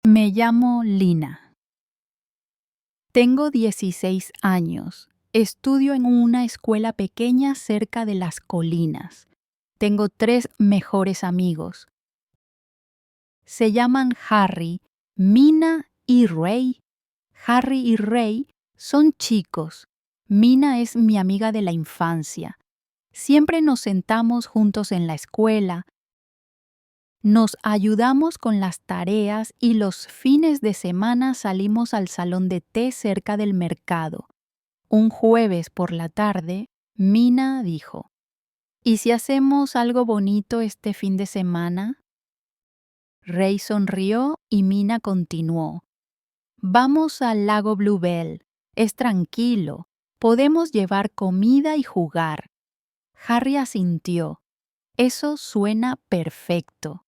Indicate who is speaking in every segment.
Speaker 1: Me llamo Lina. Tengo 16 años. Estudio en una escuela pequeña cerca de las colinas. Tengo 3 mejores amigos. Se llaman Harry, Mina y Ray. Harry y Ray son chicos. Mina es mi amiga de la infancia. Siempre nos sentamos juntos en la escuela. Nos ayudamos con las tareas y los fines de semana salimos al salón de té cerca del mercado. Un jueves por la tarde, Mina dijo, ¿y si hacemos algo bonito este fin de semana? Ray sonrió y Mina continuó. Vamos al lago Bluebell. Es tranquilo. Podemos llevar comida y jugar. Harry asintió. Eso suena perfecto.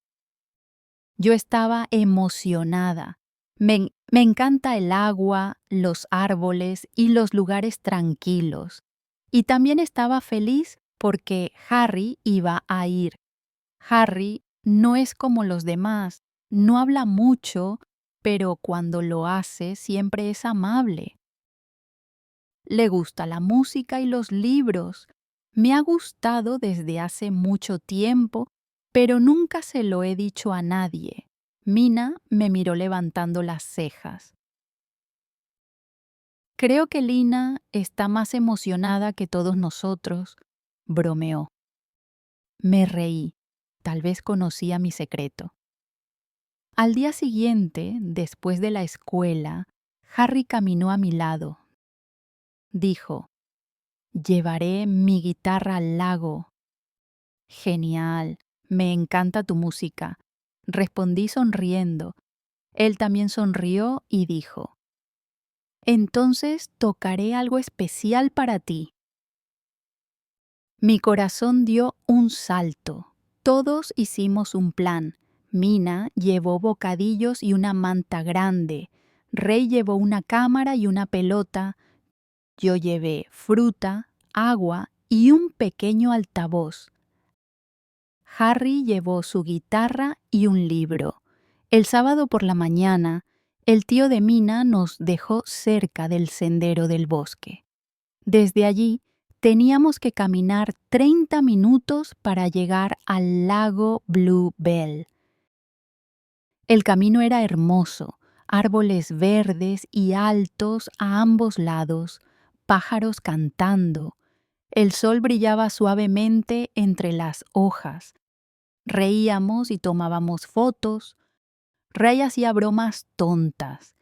Speaker 1: Yo estaba emocionada. Me encanta el agua, los árboles y los lugares tranquilos. Y también estaba feliz porque Harry iba a ir. Harry no es como los demás, no habla mucho, pero cuando lo hace siempre es amable. Le gusta la música y los libros. Me ha gustado desde hace mucho tiempo, pero nunca se lo he dicho a nadie. Mina me miró levantando las cejas. Creo que Lina está más emocionada que todos nosotros, bromeó. Me reí. Tal vez conocía mi secreto. Al día siguiente, después de la escuela, Harry caminó a mi lado. Dijo, llevaré mi guitarra al lago. Genial, me encanta tu música, respondí sonriendo. Él también sonrió y dijo, entonces tocaré algo especial para ti. Mi corazón dio un salto. Todos hicimos un plan. Mina llevó bocadillos y una manta grande. Ray llevó una cámara y una pelota. Yo llevé fruta, agua y un pequeño altavoz. Harry llevó su guitarra y un libro. El sábado por la mañana, el tío de Mina nos dejó cerca del sendero del bosque. Desde allí, teníamos que caminar 30 minutos para llegar al lago Bluebell. El camino era hermoso, árboles verdes y altos a ambos lados, pájaros cantando. El sol brillaba suavemente entre las hojas. Reíamos y tomábamos fotos. Ray hacía bromas tontas.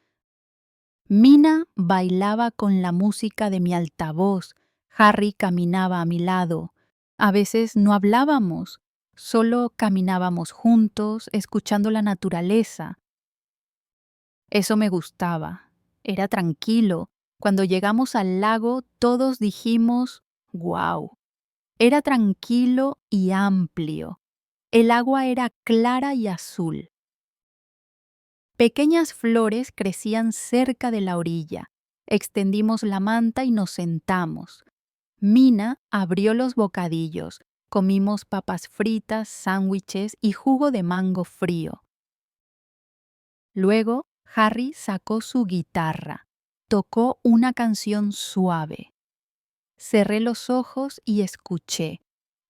Speaker 1: Mina bailaba con la música de mi altavoz. Harry caminaba a mi lado. A veces no hablábamos, solo caminábamos juntos, escuchando la naturaleza. Eso me gustaba. Era tranquilo. Cuando llegamos al lago, todos dijimos, ¡guau! Era tranquilo y amplio. El agua era clara y azul. Pequeñas flores crecían cerca de la orilla. Extendimos la manta y nos sentamos. Mina abrió los bocadillos. Comimos papas fritas, sándwiches y jugo de mango frío. Luego, Harry sacó su guitarra. Tocó una canción suave. Cerré los ojos y escuché.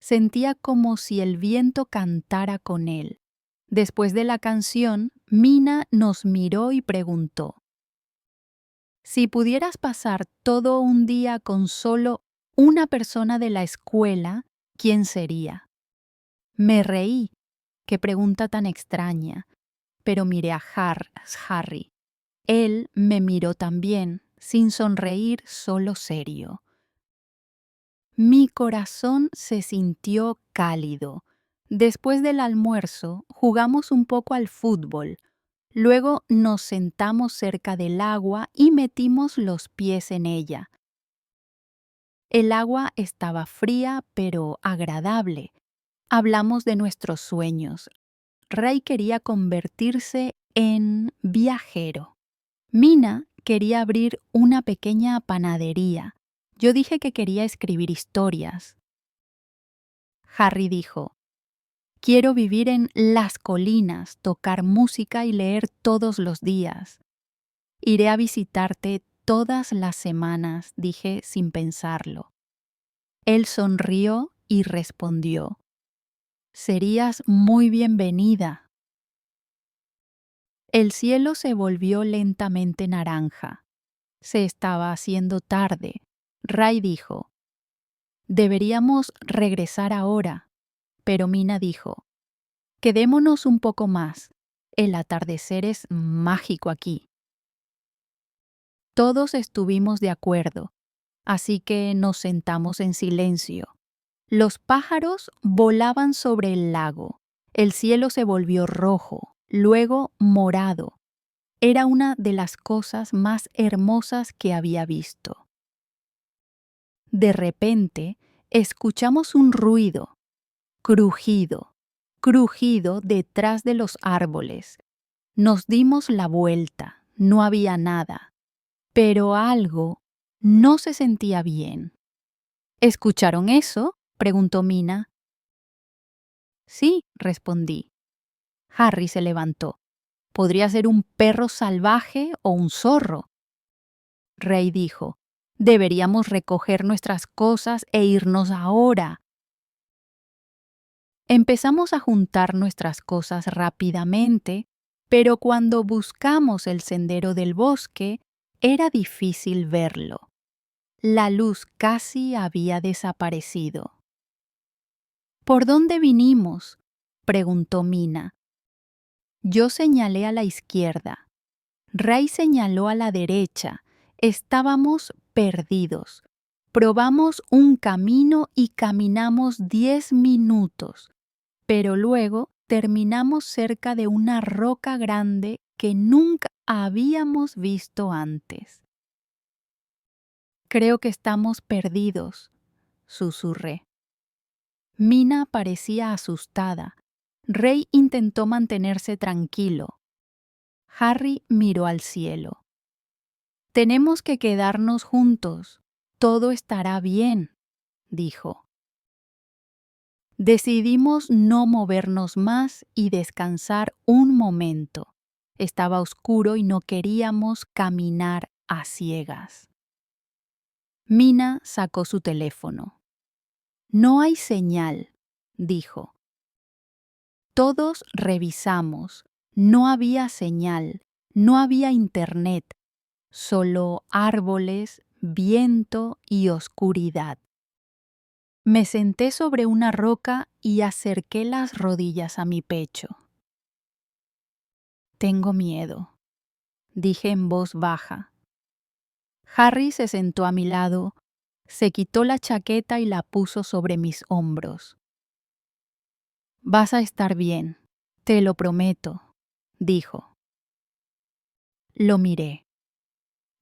Speaker 1: Sentía como si el viento cantara con él. Después de la canción, Mina nos miró y preguntó, si pudieras pasar todo un día con solo una persona de la escuela, ¿quién sería? Me reí. Qué pregunta tan extraña. Pero miré a Harry. Él me miró también, sin sonreír, solo serio. Mi corazón se sintió cálido. Después del almuerzo, jugamos un poco al fútbol. Luego nos sentamos cerca del agua y metimos los pies en ella. El agua estaba fría pero agradable. Hablamos de nuestros sueños. Ray quería convertirse en viajero. Mina quería abrir una pequeña panadería. Yo dije que quería escribir historias. Harry dijo, Quiero vivir en las colinas, tocar música y leer todos los días. Iré a visitarte todas las semanas, dije sin pensarlo. Él sonrió y respondió: serías muy bienvenida. El cielo se volvió lentamente naranja. Se estaba haciendo tarde. Ray dijo: deberíamos regresar ahora. Pero Mina dijo: quedémonos un poco más. El atardecer es mágico aquí. Todos estuvimos de acuerdo, así que nos sentamos en silencio. Los pájaros volaban sobre el lago. El cielo se volvió rojo, luego morado. Era una de las cosas más hermosas que había visto. De repente, escuchamos un ruido, crujido, crujido detrás de los árboles. Nos dimos la vuelta, no había nada, pero algo no se sentía bien. ¿Escucharon eso?, preguntó Mina. Sí, respondí. Harry se levantó. Podría ser un perro salvaje o un zorro. Ray dijo: deberíamos recoger nuestras cosas e irnos ahora. Empezamos a juntar nuestras cosas rápidamente, pero cuando buscamos el sendero del bosque, era difícil verlo. La luz casi había desaparecido. ¿Por dónde vinimos?, preguntó Mina. Yo señalé a la izquierda. Ray señaló a la derecha. Estábamos perdidos. Probamos un camino y caminamos 10 minutos, pero luego terminamos cerca de una roca grande que nunca habíamos visto antes. Creo que estamos perdidos, susurré. Mina parecía asustada. Ray intentó mantenerse tranquilo. Harry miró al cielo. Tenemos que quedarnos juntos. Todo estará bien, dijo. Decidimos no movernos más y descansar un momento. Estaba oscuro y no queríamos caminar a ciegas. Mina sacó su teléfono. No hay señal, dijo. Todos revisamos. No había señal, no había internet, solo árboles, viento y oscuridad. Me senté sobre una roca y acerqué las rodillas a mi pecho. Tengo miedo, dije en voz baja. Harry se sentó a mi lado, se quitó la chaqueta y la puso sobre mis hombros. Vas a estar bien, te lo prometo, dijo. Lo miré.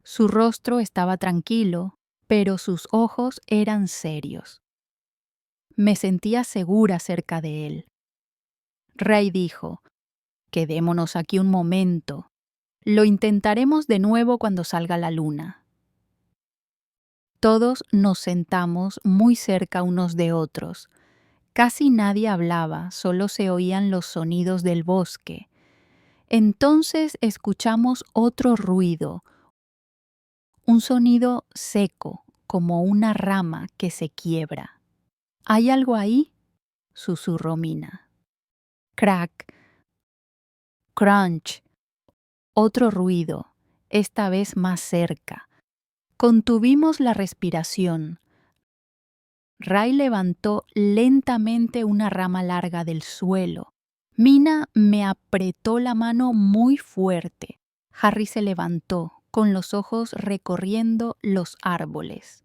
Speaker 1: Su rostro estaba tranquilo, pero sus ojos eran serios. Me sentía segura cerca de él. Ray dijo: quedémonos aquí un momento. Lo intentaremos de nuevo cuando salga la luna. Todos nos sentamos muy cerca unos de otros. Casi nadie hablaba, solo se oían los sonidos del bosque. Entonces escuchamos otro ruido, un sonido seco, como una rama que se quiebra. ¿Hay algo ahí?, susurró Mina. Crack, crunch, otro ruido, esta vez más cerca. Contuvimos la respiración. Ray levantó lentamente una rama larga del suelo. Mina me apretó la mano muy fuerte. Harry se levantó, con los ojos recorriendo los árboles.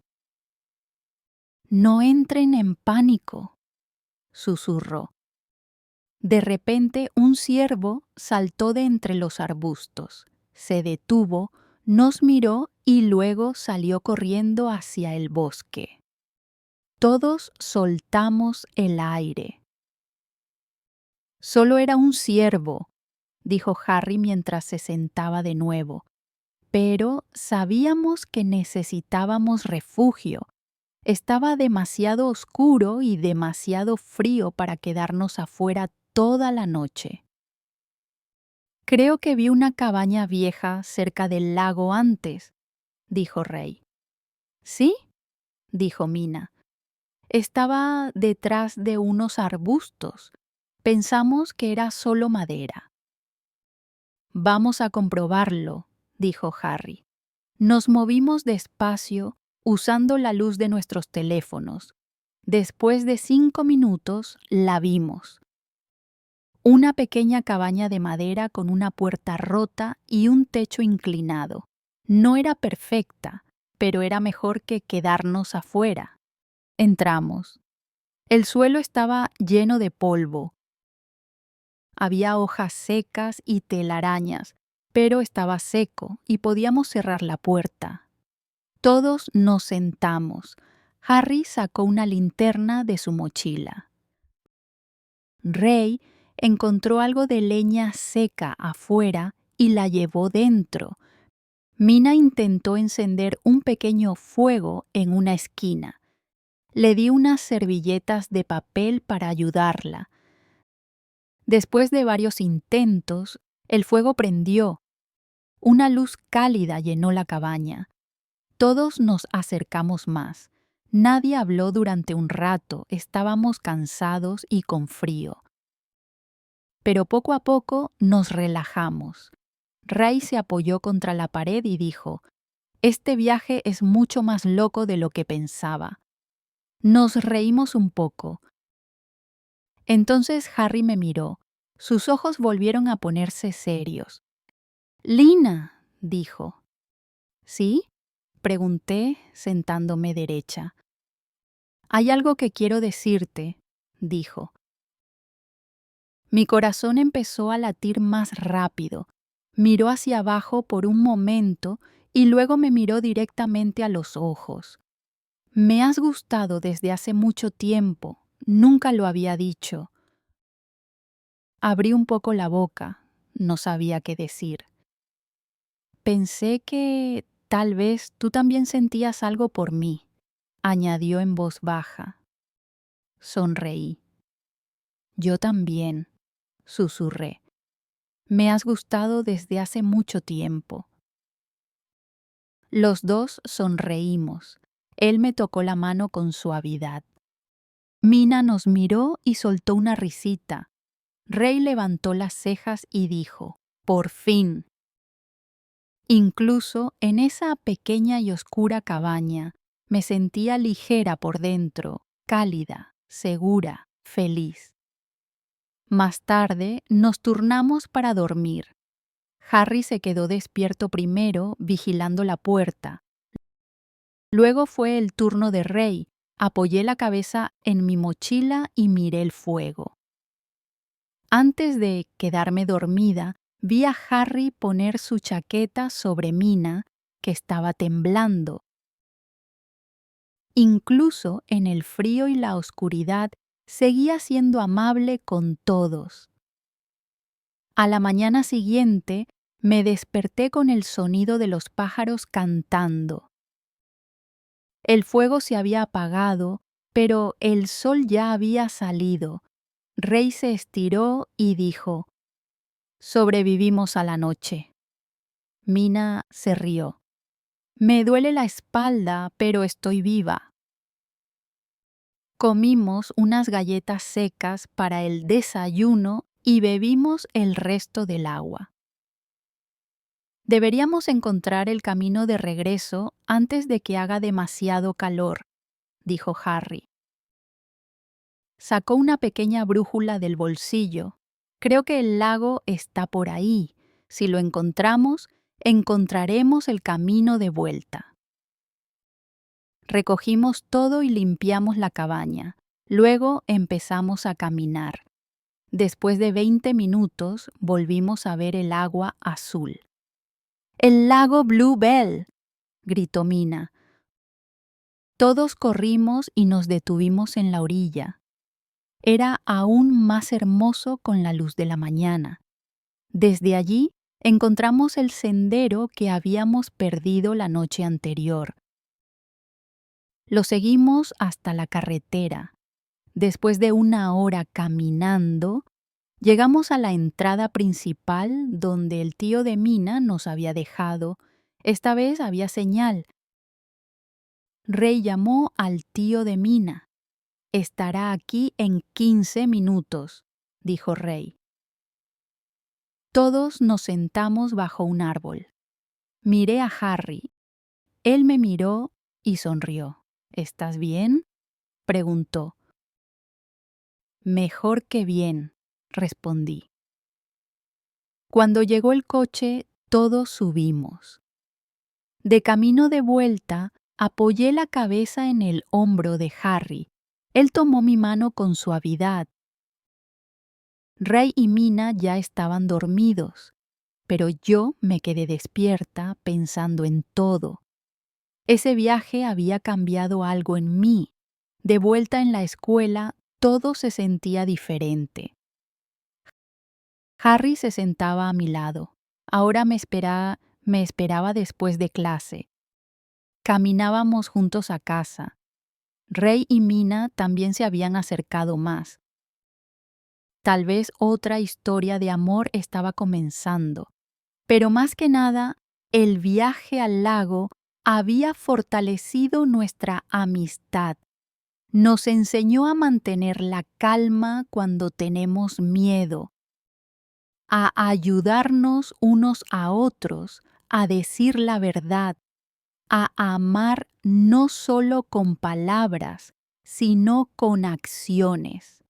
Speaker 1: No entren en pánico, susurró. De repente un ciervo saltó de entre los arbustos. Se detuvo, nos miró y luego salió corriendo hacia el bosque. Todos soltamos el aire. Solo era un ciervo, dijo Harry mientras se sentaba de nuevo. Pero sabíamos que necesitábamos refugio. Estaba demasiado oscuro y demasiado frío para quedarnos afuera toda la noche. Creo que vi una cabaña vieja cerca del lago antes, dijo Ray. ¿Sí? Dijo Mina. Estaba detrás de unos arbustos. Pensamos que era solo madera. Vamos a comprobarlo, dijo Harry. Nos movimos despacio usando la luz de nuestros teléfonos. Después de 5 minutos la vimos. Una pequeña cabaña de madera con una puerta rota y un techo inclinado. No era perfecta, pero era mejor que quedarnos afuera. Entramos. El suelo estaba lleno de polvo. Había hojas secas y telarañas, pero estaba seco y podíamos cerrar la puerta. Todos nos sentamos. Harry sacó una linterna de su mochila. Ray encontró algo de leña seca afuera y la llevó dentro. Mina intentó encender un pequeño fuego en una esquina. Le di unas servilletas de papel para ayudarla. Después de varios intentos, el fuego prendió. Una luz cálida llenó la cabaña. Todos nos acercamos más. Nadie habló durante un rato, estábamos cansados y con frío. Pero poco a poco nos relajamos. Ray se apoyó contra la pared y dijo, «Este viaje es mucho más loco de lo que pensaba». Nos reímos un poco. Entonces Harry me miró. Sus ojos volvieron a ponerse serios. «Lina», dijo. «¿Sí?», pregunté, sentándome derecha. «Hay algo que quiero decirte», dijo. Mi corazón empezó a latir más rápido. Miró hacia abajo por un momento y luego me miró directamente a los ojos. «Me has gustado desde hace mucho tiempo. Nunca lo había dicho». Abrí un poco la boca. No sabía qué decir. «Pensé que tal vez tú también sentías algo por mí», añadió en voz baja. Sonreí. «Yo también», susurré. «Me has gustado desde hace mucho tiempo». Los dos sonreímos. Él me tocó la mano con suavidad. Mina nos miró y soltó una risita. Ray levantó las cejas y dijo, «Por fin». Incluso en esa pequeña y oscura cabaña, me sentía ligera por dentro, cálida, segura, feliz. Más tarde nos turnamos para dormir. Harry se quedó despierto primero, vigilando la puerta. Luego fue el turno de Ray. Apoyé la cabeza en mi mochila y miré el fuego. Antes de quedarme dormida, vi a Harry poner su chaqueta sobre Mina, que estaba temblando. Incluso en el frío y la oscuridad, seguía siendo amable con todos. A la mañana siguiente, me desperté con el sonido de los pájaros cantando. El fuego se había apagado, pero el sol ya había salido. Ray se estiró y dijo, «Sobrevivimos a la noche». Mina se rió. «Me duele la espalda, pero estoy viva». Comimos unas galletas secas para el desayuno y bebimos el resto del agua. Deberíamos encontrar el camino de regreso antes de que haga demasiado calor, dijo Harry. Sacó una pequeña brújula del bolsillo. Creo que el lago está por ahí. Si lo encontramos, encontraremos el camino de vuelta. Recogimos todo y limpiamos la cabaña. Luego empezamos a caminar. Después de 20 minutos, volvimos a ver el agua azul. «¡El lago Bluebell!», gritó Mina. Todos corrimos y nos detuvimos en la orilla. Era aún más hermoso con la luz de la mañana. Desde allí encontramos el sendero que habíamos perdido la noche anterior. Lo seguimos hasta la carretera. Después de 1 hora caminando, llegamos a la entrada principal donde el tío de Mina nos había dejado. Esta vez había señal. Ray llamó al tío de Mina. Estará aquí en 15 minutos, dijo Ray. Todos nos sentamos bajo un árbol. Miré a Harry. Él me miró y sonrió. ¿Estás bien?, preguntó. Mejor que bien, respondí. Cuando llegó el coche, todos subimos. De camino de vuelta, apoyé la cabeza en el hombro de Harry. Él tomó mi mano con suavidad. Ray y Mina ya estaban dormidos, pero yo me quedé despierta pensando en todo. Ese viaje había cambiado algo en mí. De vuelta en la escuela, todo se sentía diferente. Harry se sentaba a mi lado. Ahora me esperaba después de clase. Caminábamos juntos a casa. Ray y Mina también se habían acercado más. Tal vez otra historia de amor estaba comenzando. Pero más que nada, el viaje al lago había fortalecido nuestra amistad. Nos enseñó a mantener la calma cuando tenemos miedo, a ayudarnos unos a otros, a decir la verdad, a amar no solo con palabras, sino con acciones.